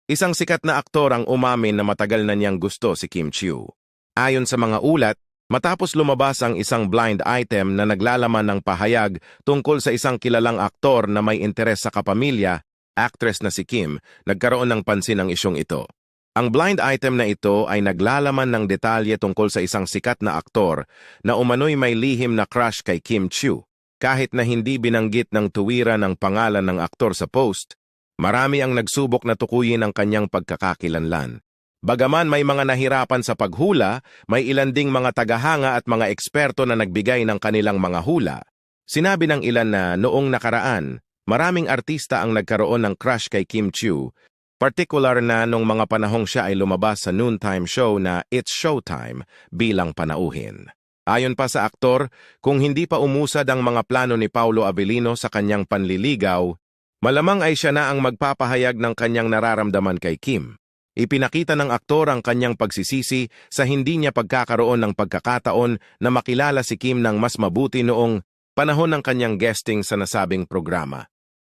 Isang sikat na aktor ang umamin na matagal na niyang gusto si Kim Chiu. Ayon sa mga ulat, matapos lumabas ang isang blind item na naglalaman ng pahayag tungkol sa isang kilalang aktor na may interes sa kapamilya, actress na si Kim, nagkaroon ng pansin ang isyong ito. Ang blind item na ito ay naglalaman ng detalye tungkol sa isang sikat na aktor na umano'y may lihim na crush kay Kim Chiu. Kahit na hindi binanggit ng tuwiran ang pangalan ng aktor sa post, marami ang nagsubok na tukuyin ang kanyang pagkakakilanlan. Bagaman may mga nahirapan sa paghula, may ilan ding mga tagahanga at mga eksperto na nagbigay ng kanilang mga hula. Sinabi ng ilan na noong nakaraan, maraming artista ang nagkaroon ng crush kay Kim Chiu, partikular na nung mga panahong siya ay lumabas sa noontime show na It's Showtime bilang panauhin. Ayon pa sa aktor, kung hindi pa umusad ang mga plano ni Paolo Avellino sa kanyang panliligaw, malamang ay siya na ang magpapahayag ng kanyang nararamdaman kay Kim. Ipinakita ng aktor ang kanyang pagsisisi sa hindi niya pagkakaroon ng pagkakataon na makilala si Kim ng mas mabuti noong panahon ng kanyang guesting sa nasabing programa.